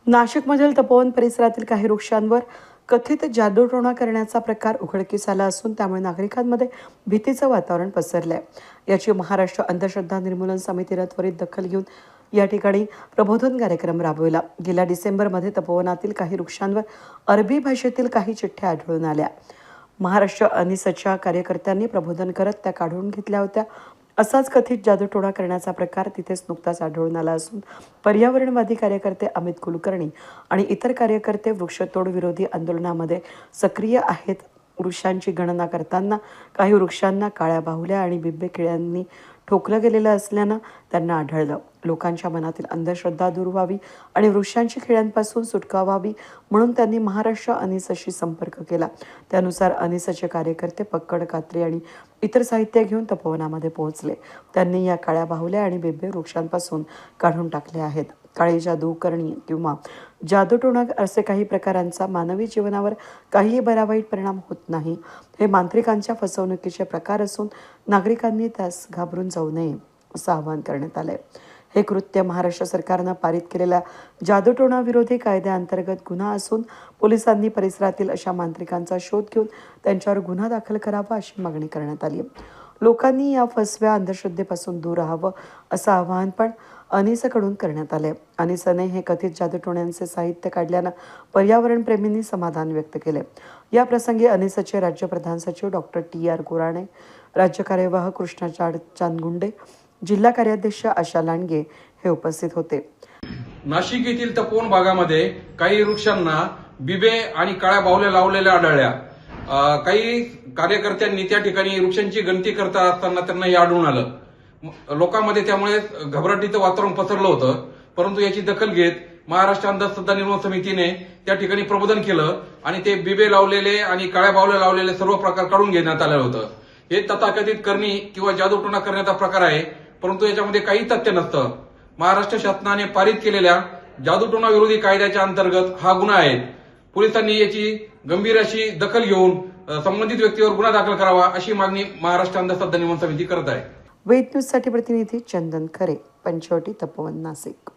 नाशिकमधील तपोवन परिसरातील काही वृक्षांवर कथित जादूटोणा करण्याचा प्रकार उघडकीस आला असून त्यामुळे नागरिकांमध्ये भीतीचं वातावरण पसरलं आहे। याची महाराष्ट्र अंधश्रद्धा निर्मूलन समितीने त्वरित दखल घेऊन या ठिकाणी प्रबोधन कार्यक्रम राबवला। गेल्या डिसेंबरमध्ये तपोवनातील काही वृक्षांवर अरबी भाषेतील काही चिठ्ठ्या आढळून आल्या। महाराष्ट्र अनिसच्या कार्यकर्त्यांनी प्रबोधन करत त्या काढून घेतल्या होत्या। असाच कथित जादूटोणा करण्याचा प्रकार तिथेच नुकताच आढळून आला असून पर्यावरणवादी कार्यकर्ते अमित कुलकर्णी आणि इतर कार्यकर्ते वृक्षतोड विरोधी आंदोलनामध्ये सक्रिय आहेत। वृक्षांची गणना करताना काही वृक्षांना काळ्या बाहुल्या आणि बिब्बे किड्यांनी ठोकलं गेलेलं असल्यानं त्यांना आढळलं। लोकांच्या मनातील अंधश्रद्धा दूर व्हावी आणि वृक्षांची खिळ्यांपासून सुटका व्हावी म्हणून त्यांनी महाराष्ट्र अनिसशी संपर्क केला। त्यानुसार अनिसचे कार्यकर्ते पक्कड, कात्री आणि इतर साहित्य घेऊन तपोवनामध्ये पोहोचले। त्यांनी या काळ्या बाहुल्या आणि बिब्बे वृक्षांपासून काढून टाकले आहेत। काळी जादू करणी किंवा जादूटोणा असे काही प्रकारांचा मानवी जीवनावर काहीही बरा वाईट परिणाम होत नाही। हे मांत्रिकांच्या फसवणुकीचे प्रकार असून नागरिकांनी त्यास घाबरून जाऊ नये असं आवाहन करण्यात आलंय। हे कृत्य महाराष्ट्र सरकारनं पारित केलेल्या जादूटोणा विरोधी कायद्याअंतर्गत गुन्हा असून पोलिसांनी परिसरातील अशा मांत्रिकांचा शोध घेऊन त्यांच्यावर गुन्हा दाखल करावा अशी मागणी करण्यात आली। लोकांनी या फसव्या अंधश्रद्धेपासून दूर राहावं असं आवाहन पण अनिसकडून करण्यात आले। अनिसने हे कथित जादूटोण्यांचे साहित्य काढल्यानं पर्यावरण प्रेमींनी समाधान व्यक्त केले। या प्रसंगी अनिसचे राज्य प्रधान सचिव डॉक्टर TR गोराणे, राज्य कार्यवाह कृष्णा चांदगुंडे, जिल्हा कार्याध्यक्ष आशा लांडगे हे उपस्थित होते। नाशिक येथील तपोवन भागामध्ये काही वृक्षांना बिबे आणि काळ्या बाहुल्या लावलेल्या आढळल्या। काही कार्यकर्त्यांनी त्या ठिकाणी वृक्षांची गणती करता असताना त्यांना हे आढळून आलं। लोकांमध्ये त्यामुळे घबराटीचं वातावरण पसरलं होतं, परंतु याची दखल घेत महाराष्ट्र अंधश्रद्धा निर्मूलन समितीने त्या ठिकाणी प्रबोधन केलं आणि ते बिबे लावलेले आणि काळ्या बाहुल्या लावलेले सर्व प्रकार काढून घेण्यात आलं होतं। हे तथाकथित करणी किंवा जादूटोणा करण्याचा प्रकार आहे, परंतु याच्यामध्ये काही तथ्य नसतं। महाराष्ट्र शासनाने पारित केलेल्या जादूटोणा विरोधी कायद्याच्या अंतर्गत हा गुन्हा आहे। पोलिसांनी याची गंभीर अशी दखल घेऊन संबंधित व्यक्तीवर गुन्हा दाखल करावा अशी मागणी महाराष्ट्र अंधश्रद्धा निर्मूलन समिती करत आहे। वेद न्यूजसाठी प्रतिनिधी चंदन खरे, पंचवटी, तपोवन, नाशिक।